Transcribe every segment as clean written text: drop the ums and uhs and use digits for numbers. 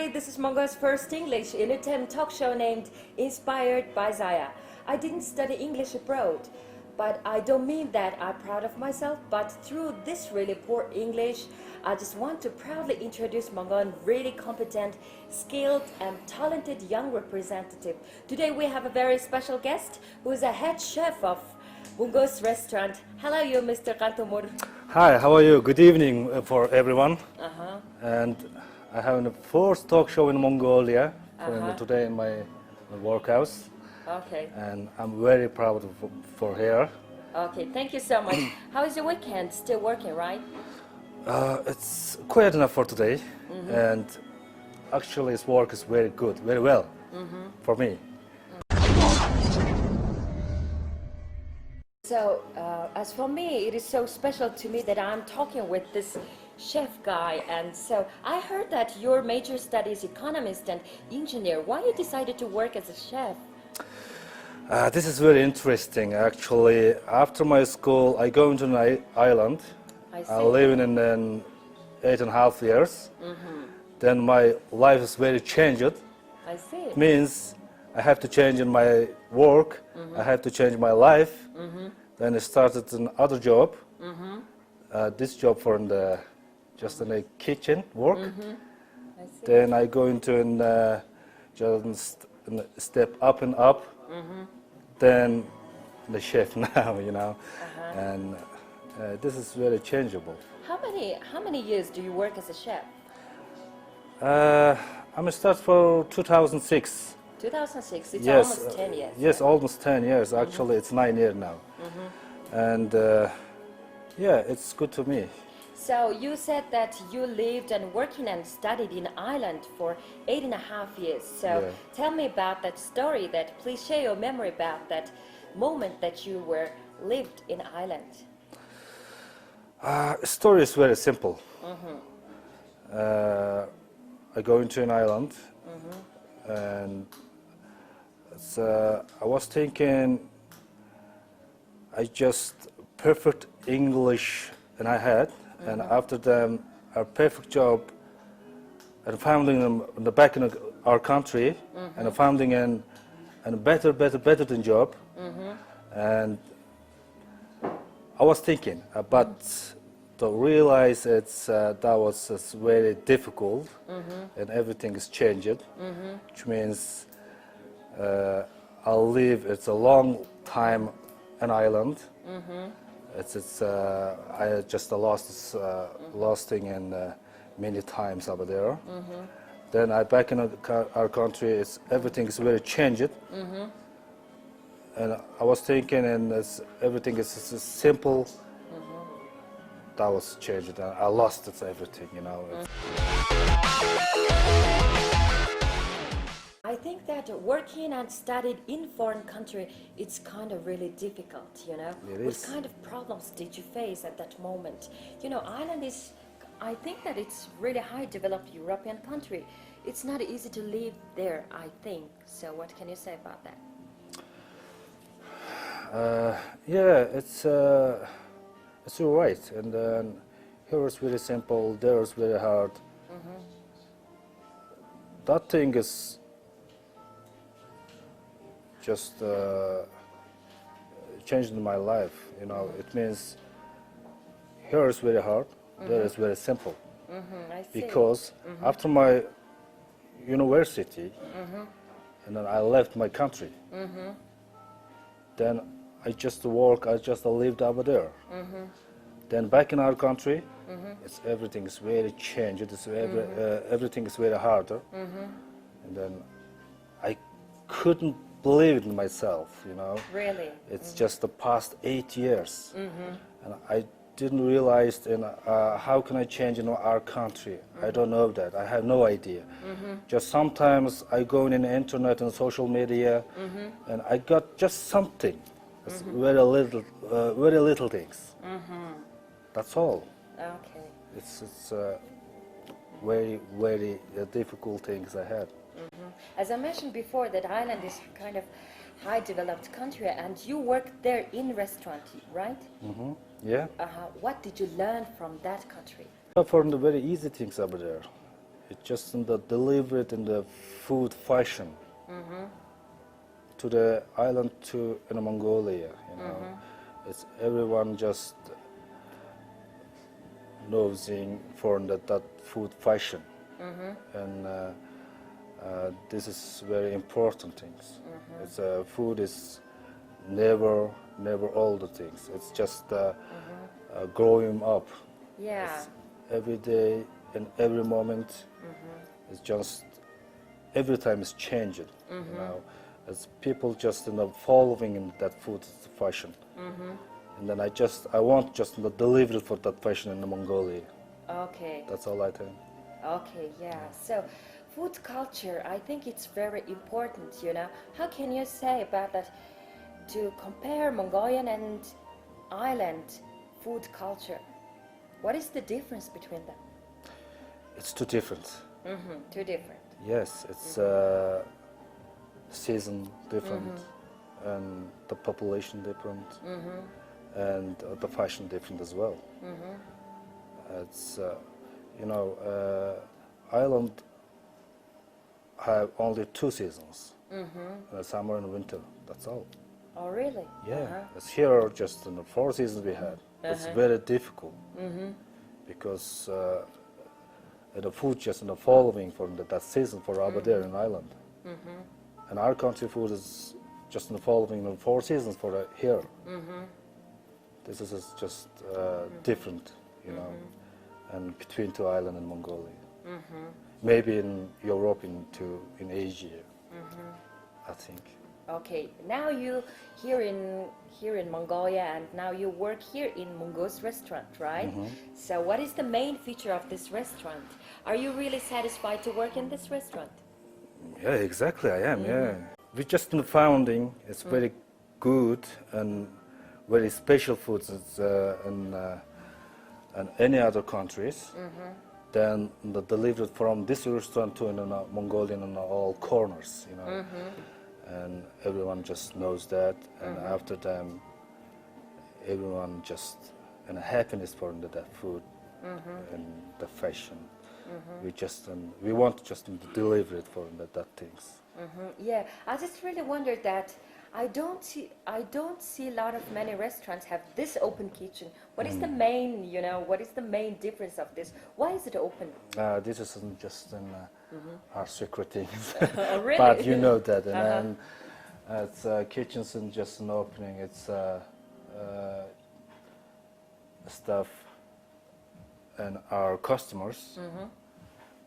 Hi, this is Mongol's first English intermittent talk show named Inspired by Zaya. I didn't study English abroad, but I don't mean that I'm proud of myself, but through this really poor English, I just want to proudly introduce Mongol really competent, skilled and talented young representative. Today we have a very special guest who is a head chef of Mongol's restaurant. Hello you, Mr. Kantomur. Hi, how are you? Good evening for everyone. And I have the first talk show in Mongolia today in my workhouse. Okay. And I'm very proud for here. Okay, thank you so much. How is your weekend? Still working, right? It's quiet enough for today. And actually his work is very good, very well for me. So, as for me, it is so special to me that I'm talking with this chef guy. And so, I heard that your major study is economist and engineer. Why you decided to work as a chef? This is very interesting. Actually, after my school, I go into an island. I live in 8.5 years. Then my life is very changed. I see. It means I have to change in my work. I have to change my life. Then I started another job. This job for just in the kitchen work. I see. Then I go into just step up and up. Then the chef now, you know, and this is very changeable. How many years do you work as a chef? I'm start for 2006. 2006. It's Yes, almost 10 years. Yes, almost 10 years. Actually, it's 9 years now. And yeah, it's good to me. So you said that you lived and working and studied in Ireland for 8.5 years. So Yeah. tell me about that story. Please share your memory about that moment that you lived in Ireland. Story is very simple. I go into an island, and I was thinking, I just perfect English, and I had. And after them, a perfect job, and founding in the back in our country, and founding in a better than job. And I was thinking, but to realize that was very difficult, and everything is changed, which means I'll live. It's a long time an island. I just lost thing in many times over there. Then I back in our country. Everything is very changed, and I was thinking, and everything is simple. That was changed, and I lost everything, you know. I think that working and studied in foreign country, it's kind of really difficult, you know. It What is. kind of problems did you face at that moment? You know, Ireland is, I think that it's really high developed European country. It's not easy to live there, I think. So what can you say about that? Yeah, it's all right. And then here is very simple, there is very hard. That thing is just changed my life, you know. It means here is very hard, there is very simple. I see. Because after my university, and then I left my country, then I just lived over there. Then back in our country, everything is very changed. Everything is very harder. And then I couldn't believe it in myself, you know. Really? It's just the past 8 years, and I didn't realize how can I change in our country. I don't know that. I have no idea. Just sometimes I go in the internet and social media, and I got just something. It's very little things. That's all. Okay. It's very difficult things I had. As I mentioned before, that Ireland is kind of high developed country, and you worked there in restaurant, right? Yeah. What did you learn from that country? For the very easy things over there, It's just in the delivered in the food fashion to the island to in Mongolia. You know, it's everyone just knows for that food fashion, and this is very important things. It's food is never all the things. It's just growing up. Yeah. It's every day and every moment. It's just every time it's changing. You know, as people just following in that food fashion. And then I want just the delivery for that fashion in Mongolia. Okay. That's all I think. Okay, yeah. So, food culture, I think it's very important, you know. How can you say about that to compare Mongolian and island food culture? What is the difference between them? It's too different. Too different. Yes, it's season different, and the population different, and the fashion different as well. It's you know, island have only 2 seasons, summer and winter. That's all. Oh, really? Yeah, it's here just in the 4 seasons we had. It's very difficult because the food just in the following for that season for over there in Ireland, and our country food is just in the following in 4 seasons for here. This is just different, you know, and between to Ireland and Mongolia. Maybe in Europe, in Asia, I think. Okay, now you here in Mongolia, and now you work here in Mungo's restaurant, right? So what is the main feature of this restaurant? Are you really satisfied to work in this restaurant? Yeah, exactly. I am. Yeah, we just in the founding. It's very good and very special foods in any other countries. Then delivered from this restaurant to Mongolian in all corners. You know. And everyone just knows that, and after them, everyone just and happiness for that food and the fashion. We want just to deliver it for that things. Yeah, I just really wondered that I don't see a lot of many restaurants have this open kitchen. What is the main, you know, what is the main difference of this? Why is it open? This isn't just our secret things, Oh, really? but you know that. And then it's kitchens and just an opening. It's stuff and our customers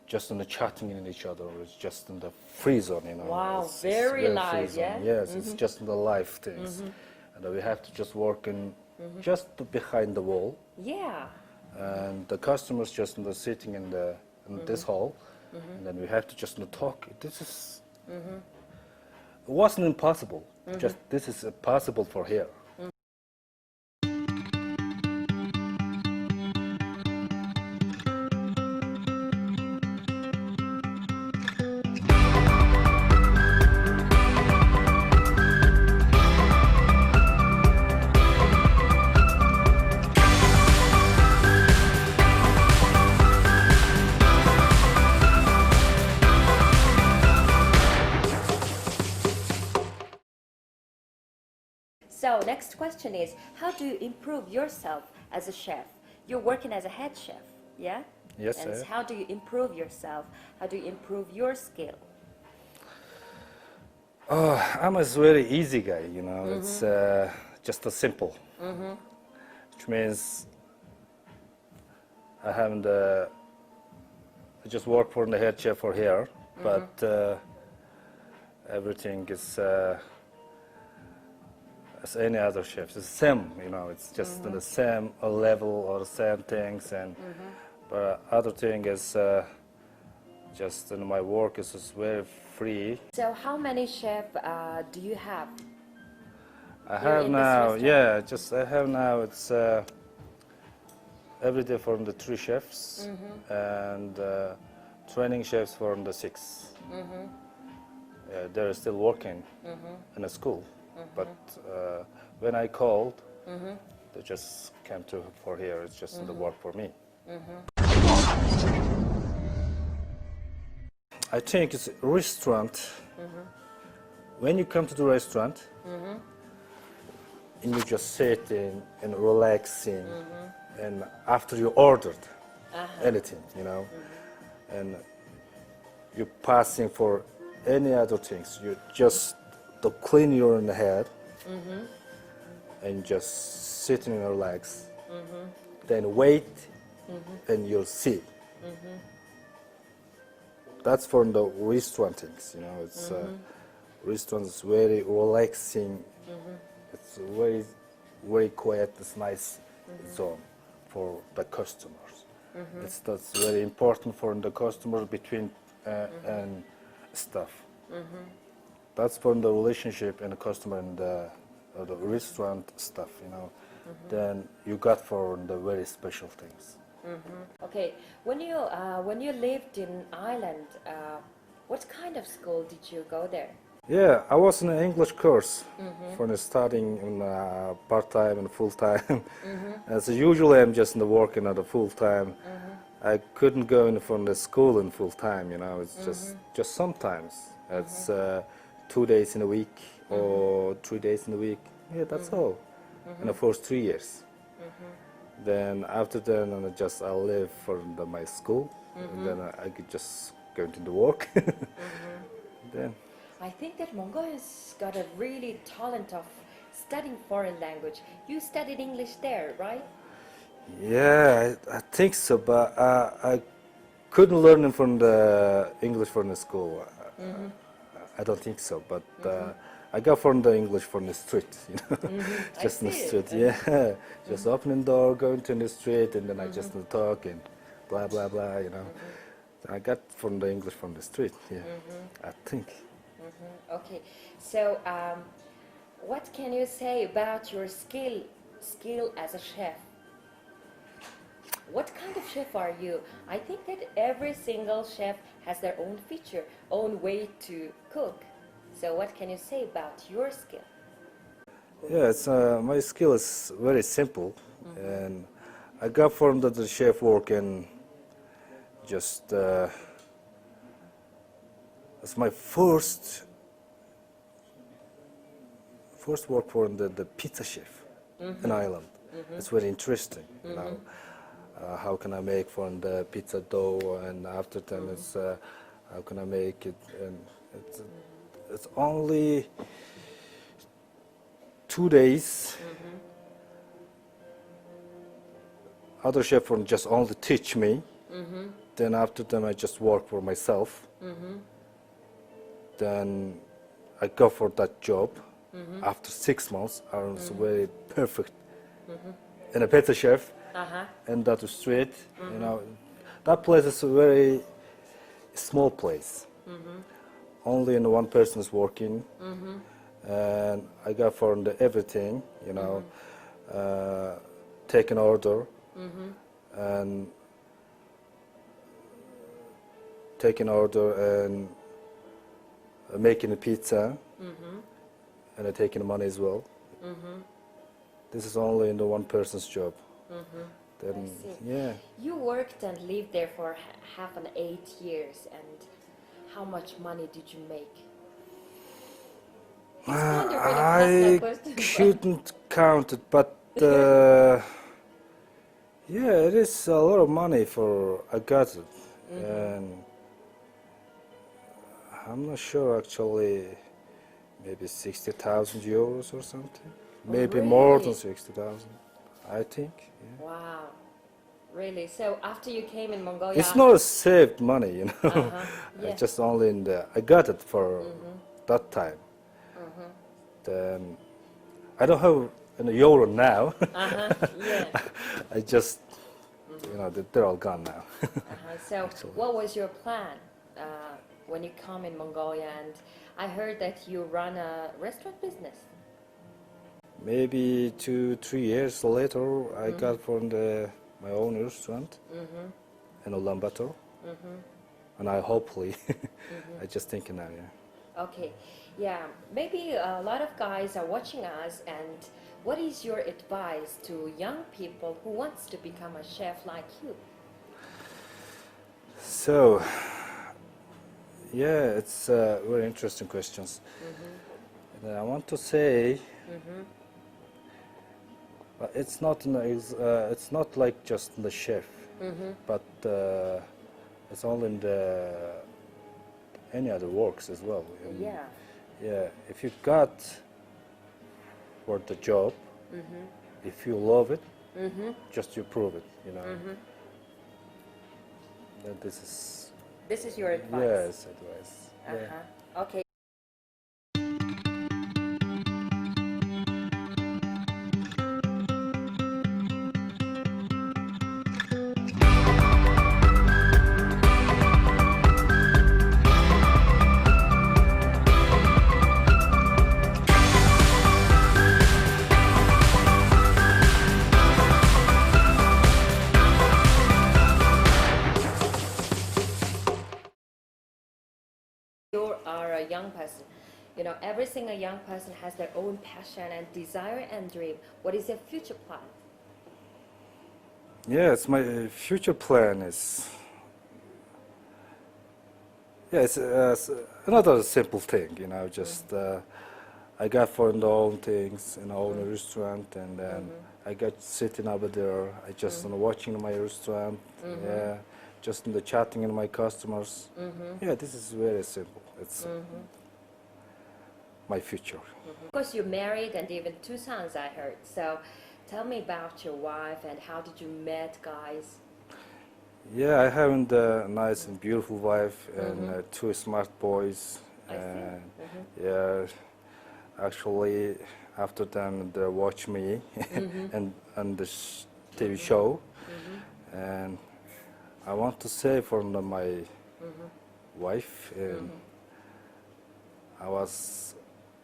just in the chatting in each other. It's just in the free zone, you know. Wow, it's very free live, zone. yeah? Yes, it's just in the live things, and we have to just work in just behind the wall. Yeah. And the customers just sitting in this hall, and then we have to just talk. This is it wasn't impossible. Just this is possible for here. So next question is, how do you improve yourself as a chef? You're working as a head chef, yeah? Yes, And sir. how do you improve yourself? How do you improve your skill? I'm a very easy guy, you know. It's just a simple, which means I haven't. I just work for the head chef for here, but everything is as any other chef. It's the same, you know. It's just the same level or the same things, and but other thing is just my work is just very free. So how many chefs do you have? I Here have in this now, restaurant? yeah, just I have now. It's every day from the 3 chefs and training chefs from the 6. They're still working in a school, but when I called, they just came for here. It's just the work for me. I think it's a restaurant. When you come to the restaurant, and you just sit in and relaxing, and after you ordered anything, you know, and you're passing for any other things, you just to clean your head and just sitting and relax, then wait and you'll see. That's for the restaurant things, you know. It's restaurant is very relaxing. It's very, very quiet. It's nice zone for the customers. That's very important for the customer between and staff. That's for the relationship and the customer and the restaurant staff, you know. Then you got for the very special things. Okay, when you lived in Ireland, what kind of school did you go there? Yeah, I was in an English course for the studying in part-time and full-time. As usually I'm just in the working at a full-time. I couldn't go in from the school in full-time, you know. It's just sometimes. It's 2 days in a week or 3 days in a week. Yeah, that's all. In the first 3 years. Then after that, I live for my school. And then I could just go into the work. Then. I think that Mongolians got a really talent of studying foreign language. You studied English there, right? Yeah, I think so, but I couldn't learn it from the English from the school. I don't think so, but I got from the English from the street, you know, just in the street. Yeah, just opening door, going to the street, and then I just talk and blah blah blah, you know. I got from the English from the street. Yeah, I think. Okay, so what can you say about your skill as a chef? What kind of chef are you? I think that every single chef has their own feature, own way to cook. So what can you say about your skill? Yeah, my skill is very simple, and I got from the chef work and just it's my first work for the pizza chef in Ireland. It's very interesting, you know. How can I make from the pizza dough, and after that it's how can I make it, and it's only 2 days. Other chef from just only teach me. Then after that I just work for myself. Then I go for that job. After 6 months, I was very perfect and a pizza chef. And that street, you know, that place is a very small place. Only one person is working, and I got for everything, you know, take an order, and making a pizza, and taking money as well. This is only in the one person's job. Then, yeah. You worked and lived there for half an 8 years, and how much money did you make? It's kind of really I question, couldn't count it, but yeah, it is a lot of money for I got it, and I'm not sure actually. Maybe 60,000 euros or something. Maybe more than 60,000, I think. Yeah. Wow, really? So after you came in Mongolia, It's not saved money, you know. Yeah. I just only I got it for that time. Then I don't have an euro now. Yeah. I just, you know, they're all gone now. So what was your plan when you come in Mongolia? And I heard that you run a restaurant business. Maybe 2-3 years later, I got from my own restaurant in Ulaanbaatar, and I hopefully, I just thinking now, yeah. Okay, yeah, maybe a lot of guys are watching us, and what is your advice to young people who wants to become a chef like you? So, Yeah, it's very interesting questions. And I want to say, it's not like just the chef, but it's all in the any other works as well. And Yeah. yeah, if you got for the job, if you love it, just you prove it. You know. That This is your advice. yes, advice. Yeah. Uh-huh. Okay. You are a young person. You know, every single young person has their own passion and desire and dream. What is your future plan? Yes, my future plan is. Yeah, it's another simple thing, you know. Just I got for the own things in own restaurant, and then I got sitting over there. I just watching my restaurant. Yeah, just in the chatting in my customers. Yeah, this is very simple. It's my future. Of course, you're married and even 2 sons, I heard. So tell me about your wife and how did you meet, guys? Yeah, I have a nice and beautiful wife and 2 smart boys. I see. And yeah, actually, after them, they watch me and this TV show. And I want to say from my wife, I was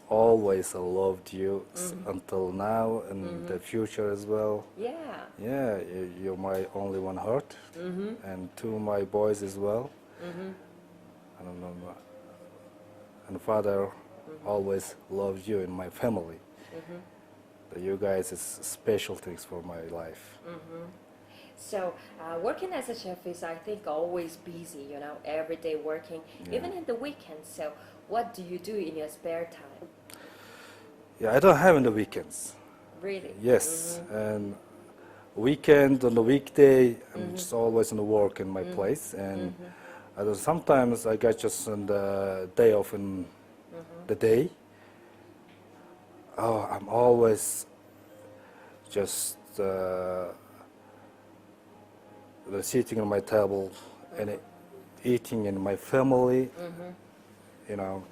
always loved you until now and the future as well. Yeah. Yeah, you're my only one heart, and 2 of my boys as well. I don't know, and father always loved you in my family. You guys is special things for my life. So working as a chef is, I think, always busy, you know, every day working, even in the weekends. So what do you do in your spare time? Yeah, I don't have in the weekends. Really? Yes, and weekend on the weekday, I'm just always in the work in my place, and sometimes I get just on the day off in the day. Oh, I'm always just sitting on my table and eating in my family, you know,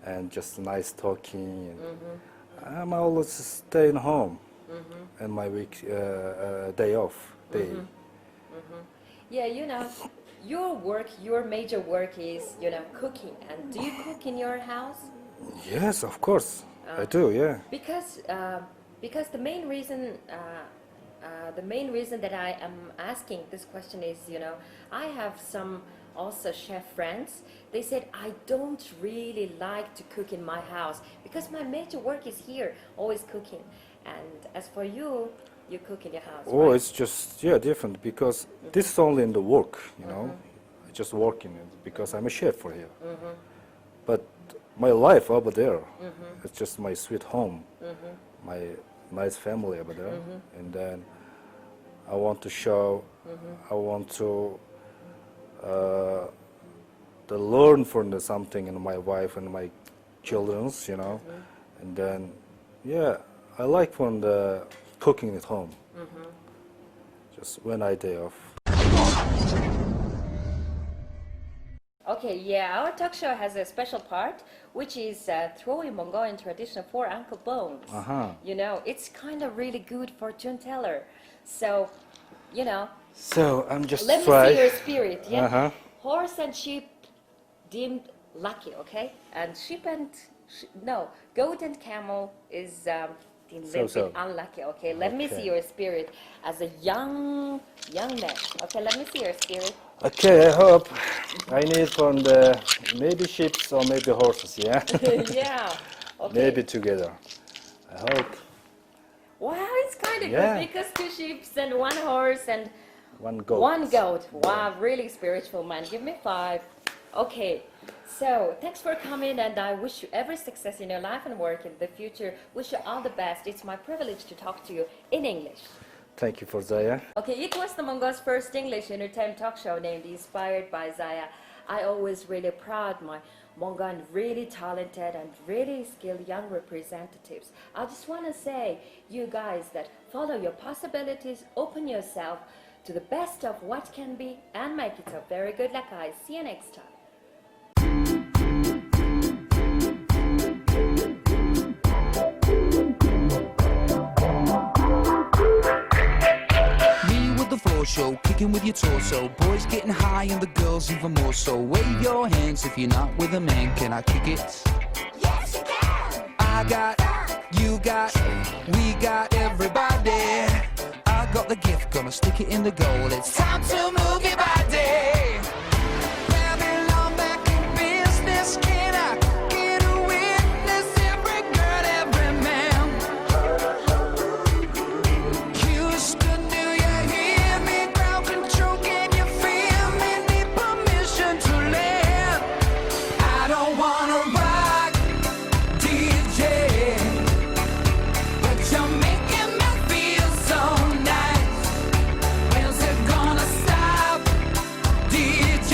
and just nice talking. And I'm always staying home and my week day off day. Yeah, you know, your work, your major work is, you know, cooking. And do you cook in your house? Yes, of course, I do. Yeah. Because the main reason that I am asking this question is, you know, I have some also chef friends. They said I don't really like to cook in my house because my major work is here, always cooking. And as for you, you cook in your house. Oh, right? it's just different because this is only in the work, you know, just working because I'm a chef for here. But my life over there, it's just my sweet home, my nice family over there, and then I want to show, I want to learn from something in my wife and my children's, you know, and then yeah, I like from the cooking at home, just when I day off. Okay, yeah, our talk show has a special part, which is throwing Mongolian tradition for Uncle Bones. You know, it's kind of really good fortune teller. So, you know, So I'm just let try. me see your spirit, yeah? Uh-huh. Horse and sheep deemed lucky, okay? And goat and camel is deemed a little bit unlucky, okay? Let me see Okay. your spirit as a young man. Okay, let me see your spirit. Okay, I hope I need from the maybe sheep or maybe horses, yeah? Yeah, okay. Maybe together. I hope. Wow, it's kind of Yeah. good because 2 sheep and 1 horse and One goat. 1 goat. Wow, really spiritual man. Give me 5. Okay, So, thanks for coming, and I wish you every success in your life and work in the future. Wish you all the best. It's my privilege to talk to you in English. Thank you for Zaya. Okay, it was the Mongo's first English entertainment talk show named Inspired by Zaya. I always really proud my Mongol really talented and really skilled young representatives. I just want to say, you guys, that follow your possibilities, open yourself to the best of what can be, and make it a very good luck, guys. See you next time. Floor show, kicking with your torso. Boys getting high and the girls even more so. Wave your hands if you're not with a man. Can I kick it? Yes, you can. I got, you got, we got everybody. I got the gift, gonna stick it in the goal. It's time to move your body. Babylon back in business. Can I get a witness? Every girl, every man. Houston, do you hear me? Ground control, can you feel me? Need permission to land. I don't wanna rock, DJ, but you're making me feel so nice. When's it gonna stop, DJ?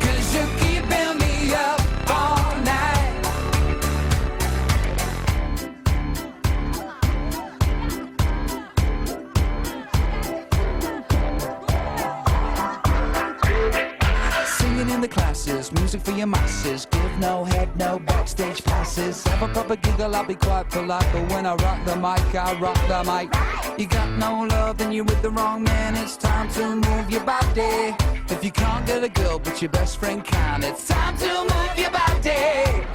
'Cause you're keeping me up all night. Singing in the classes, music for your masses. Give no head, no backstage passes. Have a proper giggle, I'll be quite polite. But when I rock the mic, I rock the mic. You got no love, then you're with the wrong man. It's time to move your body. If you can't get a girl, but your best friend can, it's time to move your body.